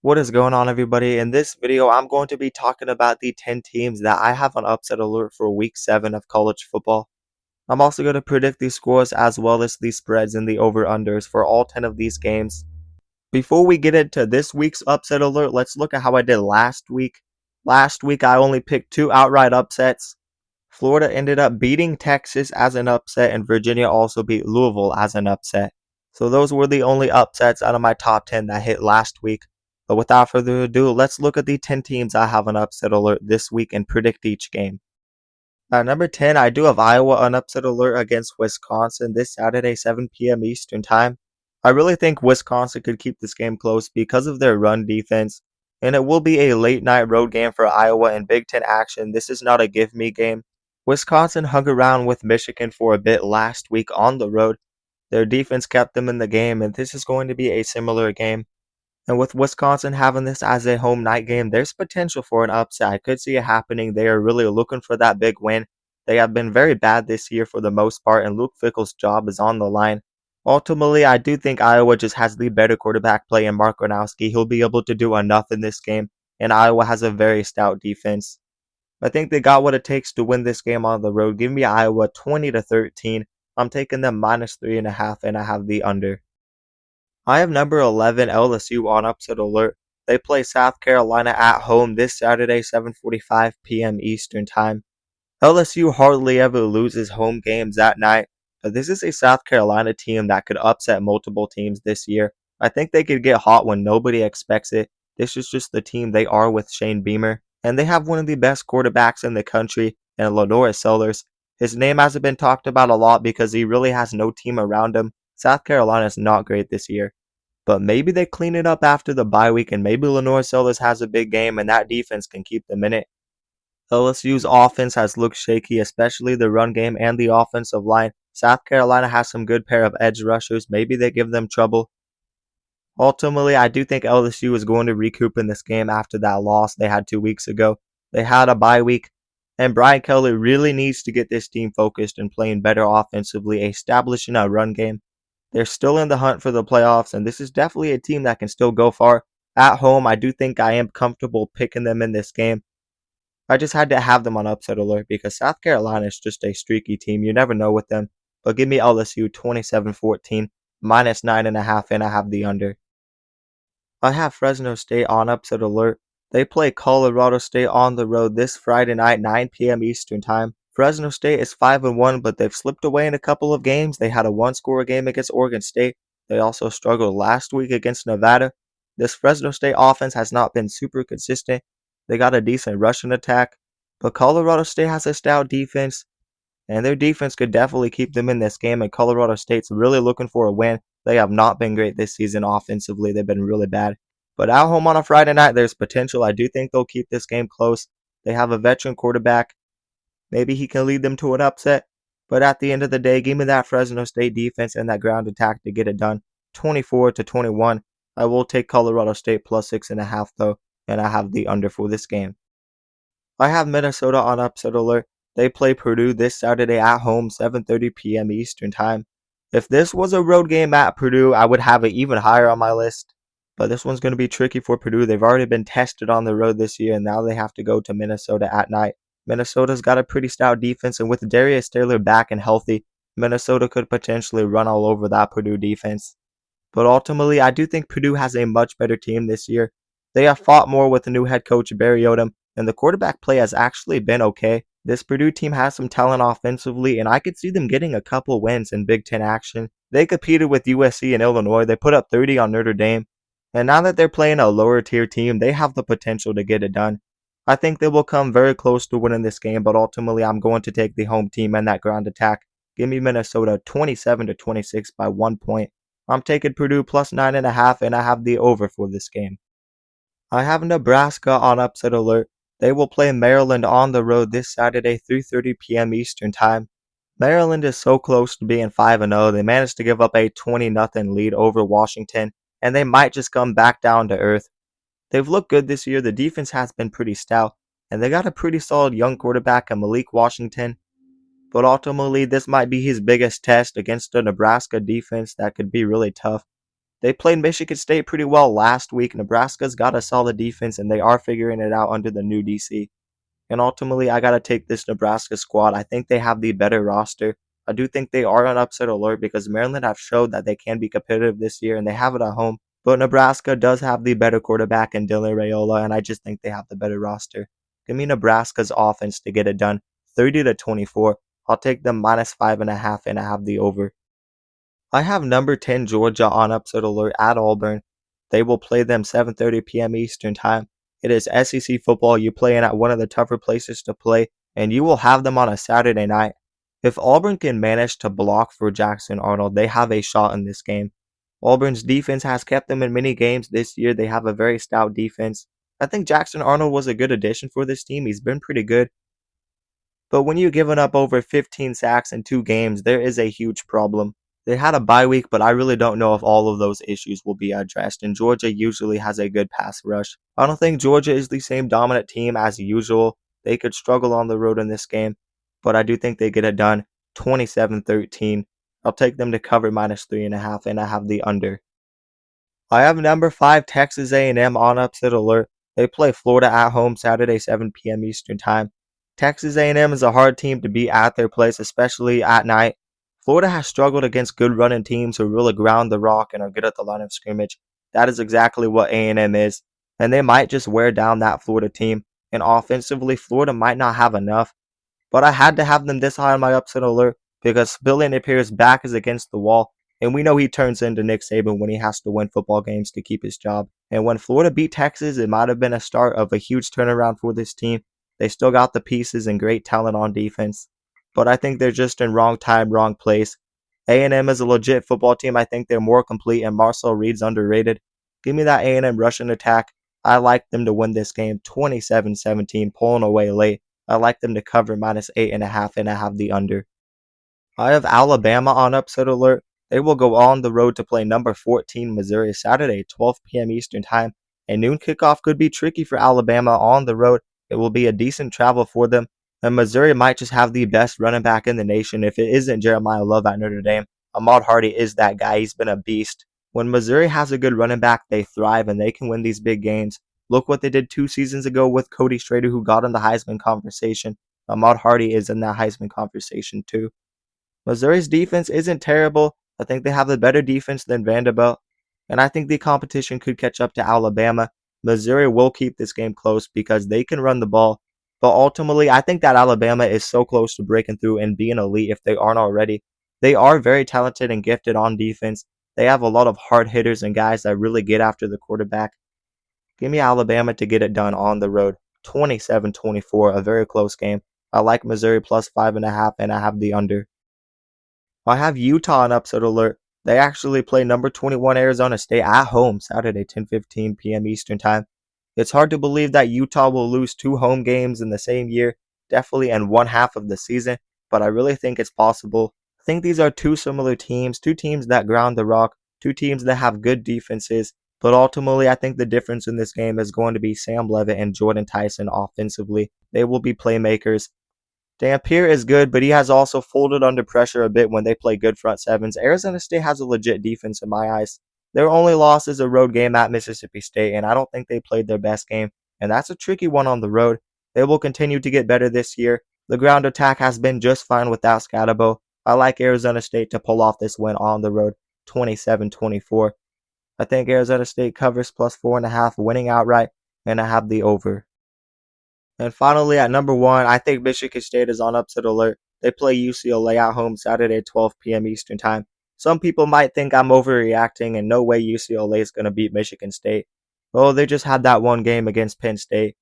What is going on, everybody? In this video, I'm going to be talking about the 10 teams that I have on upset alert for week 7 of college football. I'm also going to predict the scores as well as the spreads and the over-unders for all 10 of these games. Before we get into this week's upset alert, let's look at how I did last week. Last week, I only picked 2 outright upsets. Florida ended up beating Texas as an upset, and Virginia also beat Louisville as an upset. So those were the only upsets out of my top 10 that hit last week. But without further ado, let's look at the 10 teams I have on upset alert this week and predict each game. At number 10, I do have Iowa on upset alert against Wisconsin this Saturday, 7 p.m. Eastern Time. I really think Wisconsin could keep this game close because of their run defense, and it will be a late night road game for Iowa in Big Ten action. This is not a give me game. Wisconsin hung around with Michigan for a bit last week on the road. Their defense kept them in the game, and this is going to be a similar game. And with Wisconsin having this as a home night game, there's potential for an upset. I could see it happening. They are really looking for that big win. They have been very bad this year for the most part, and Luke Fickell's job is on the line. Ultimately, I do think Iowa just has the better quarterback play in Mark Gronowski. He'll be able to do enough in this game, and Iowa has a very stout defense. I think they got what it takes to win this game on the road. Give me Iowa 20-13. I'm taking them -3.5, and I have the under. I have number 11 LSU on upset alert. They play South Carolina at home this Saturday, 7:45 p.m. Eastern Time. LSU hardly ever loses home games at night, but this is a South Carolina team that could upset multiple teams this year. I think they could get hot when nobody expects it. This is just the team they are with Shane Beamer, and they have one of the best quarterbacks in the country, and Lenore Sellers. His name hasn't been talked about a lot because he really has no team around him. South Carolina is not great this year. But maybe they clean it up after the bye week, and maybe Lenore Sellers has a big game, and that defense can keep them in it. LSU's offense has looked shaky, especially the run game and the offensive line. South Carolina has some good pair of edge rushers. Maybe they give them trouble. Ultimately, I do think LSU is going to recoup in this game after that loss they had 2 weeks ago. They had a bye week, and Brian Kelly really needs to get this team focused and playing better offensively, establishing a run game. They're still in the hunt for the playoffs, and this is definitely a team that can still go far. At home, I do think I am comfortable picking them in this game. I just had to have them on upset alert because South Carolina is just a streaky team. You never know with them. But give me LSU 27-14, -9.5, and I have the under. I have Fresno State on upset alert. They play Colorado State on the road this Friday night, 9 p.m. Eastern Time. Fresno State is 5-1, but they've slipped away in a couple of games. They had a one-score game against Oregon State. They also struggled last week against Nevada. This Fresno State offense has not been super consistent. They got a decent rushing attack, but Colorado State has a stout defense, and their defense could definitely keep them in this game, and Colorado State's really looking for a win. They have not been great this season offensively. They've been really bad. But at home on a Friday night, there's potential. I do think they'll keep this game close. They have a veteran quarterback. Maybe he can lead them to an upset. But at the end of the day, give me that Fresno State defense and that ground attack to get it done. 24-21. I will take Colorado State +6.5 though, and I have the under for this game. I have Minnesota on upset alert. They play Purdue this Saturday at home, 7:30 p.m. Eastern Time. If this was a road game at Purdue, I would have it even higher on my list. But this one's going to be tricky for Purdue. They've already been tested on the road this year, and now they have to go to Minnesota at night. Minnesota's got a pretty stout defense, and with Darius Taylor back and healthy, Minnesota could potentially run all over that Purdue defense. But ultimately, I do think Purdue has a much better team this year. They have fought more with the new head coach Barry Odom, and the quarterback play has actually been okay. This Purdue team has some talent offensively, and I could see them getting a couple wins in Big Ten action. They competed with USC and Illinois. They put up 30 on Notre Dame. And now that they're playing a lower tier team, they have the potential to get it done. I think they will come very close to winning this game, but ultimately I'm going to take the home team and that ground attack. Give me Minnesota 27-26 by 1 point. I'm taking Purdue +9.5, and I have the over for this game. I have Nebraska on upset alert. They will play Maryland on the road this Saturday, 3:30 p.m. Eastern Time. Maryland is so close to being 5-0. They managed to give up a 20-0 lead over Washington, and they might just come back down to earth. They've looked good this year. The defense has been pretty stout, and they got a pretty solid young quarterback in Malik Washington. But ultimately, this might be his biggest test against a Nebraska defense that could be really tough. They played Michigan State pretty well last week. Nebraska's got a solid defense, and they are figuring it out under the new DC. And ultimately, I got to take this Nebraska squad. I think they have the better roster. I do think they are on upset alert because Maryland have showed that they can be competitive this year, and they have it at home. But Nebraska does have the better quarterback in Dylan Raiola, and I just think they have the better roster. Give me Nebraska's offense to get it done, 30-24. I'll take them -5.5, and I have the over. I have number 10 Georgia on upset alert at Auburn. They will play them 7:30 p.m. Eastern Time. It is SEC football. You play in at one of the tougher places to play, and you will have them on a Saturday night. If Auburn can manage to block for Jackson Arnold, they have a shot in this game. Auburn's defense has kept them in many games this year. They have a very stout defense. I think Jackson Arnold was a good addition for this team. He's been pretty good. But when you're giving up over 15 sacks in 2 games, there is a huge problem. They had a bye week, but I really don't know if all of those issues will be addressed, and Georgia usually has a good pass rush. I don't think Georgia is the same dominant team as usual. They could struggle on the road in this game, but I do think they get it done 27-13. I'll take them to cover -3.5, and I have the under. I have number 5 Texas A&M on upset alert. They play Florida at home Saturday 7 p.m. Eastern Time. Texas A&M is a hard team to beat at their place, especially at night. Florida has struggled against good running teams who really ground the rock and are good at the line of scrimmage. That is exactly what A&M is, and they might just wear down that Florida team. And offensively, Florida might not have enough. But I had to have them this high on my upset alert because Billy Napier's back is against the wall, and we know he turns into Nick Saban when he has to win football games to keep his job. And when Florida beat Texas, it might have been a start of a huge turnaround for this team. They still got the pieces and great talent on defense, but I think they're just in wrong time, wrong place. A&M is a legit football team. I think they're more complete, and Marcel Reed's underrated. Give me that A&M rushing attack. I like them to win this game 27-17, pulling away late. I like them to cover -8.5, and I have the under. I have Alabama on upset alert. They will go on the road to play number 14 Missouri Saturday, 12 p.m. Eastern Time. A noon kickoff could be tricky for Alabama on the road. It will be a decent travel for them, and Missouri might just have the best running back in the nation if it isn't Jeremiah Love at Notre Dame. Ahmad Hardy is that guy. He's been a beast. When Missouri has a good running back, they thrive and they can win these big games. Look what they did 2 seasons ago with Cody Schrader, who got in the Heisman conversation. Ahmad Hardy is in that Heisman conversation too. Missouri's defense isn't terrible. I think they have a better defense than Vanderbilt, and I think the competition could catch up to Alabama. Missouri will keep this game close because they can run the ball, but ultimately, I think that Alabama is so close to breaking through and being elite if they aren't already. They are very talented and gifted on defense. They have a lot of hard hitters and guys that really get after the quarterback. Give me Alabama to get it done on the road, 27-24, a very close game. I like Missouri +5.5, and I have the under. I have Utah on upset alert. They actually play number 21 Arizona State at home Saturday, 10:15 p.m. Eastern Time. It's hard to believe that Utah will lose 2 home games in the same year, definitely in one half of the season, but I really think it's possible. I think these are 2 similar teams, 2 teams that ground the rock, 2 teams that have good defenses, but ultimately I think the difference in this game is going to be Sam Levitt and Jordan Tyson offensively. They will be playmakers. Dampier is good, but he has also folded under pressure a bit when they play good front sevens. Arizona State has a legit defense in my eyes. Their only loss is a road game at Mississippi State, and I don't think they played their best game, and that's a tricky one on the road. They will continue to get better this year. The ground attack has been just fine without Scatabo. I like Arizona State to pull off this win on the road, 27-24. I think Arizona State covers +4.5, winning outright, and I have the over. And finally, at number 1, I think Michigan State is on upset alert. They play UCLA at home Saturday, 12 p.m. Eastern Time. Some people might think I'm overreacting and no way UCLA is going to beat Michigan State. Well, they just had that one game against Penn State,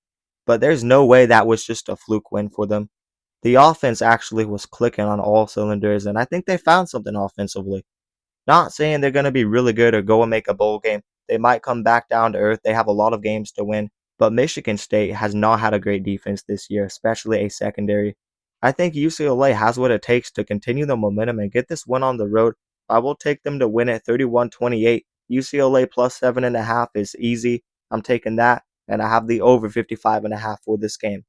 but there's no way that was just a fluke win for them. The offense actually was clicking on all cylinders, and I think they found something offensively. Not saying they're going to be really good or go and make a bowl game. They might come back down to earth. They have a lot of games to win. But Michigan State has not had a great defense this year, especially a secondary. I think UCLA has what it takes to continue the momentum and get this win on the road. I will take them to win it 31-28. UCLA +7.5 is easy. I'm taking that, and I have the over 55.5 for this game.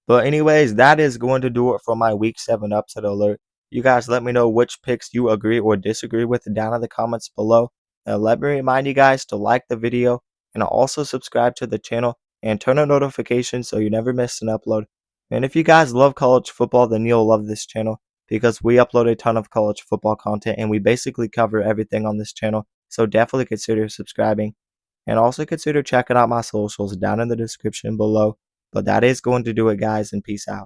But anyways, that is going to do it for my Week 7 upset alert. You guys let me know which picks you agree or disagree with down in the comments below. And let me remind you guys to like the video and also subscribe to the channel and turn on notifications so you never miss an upload. And if you guys love college football, then you'll love this channel because we upload a ton of college football content and we basically cover everything on this channel. So definitely consider subscribing and also consider checking out my socials down in the description below. But that is going to do it, guys, and peace out.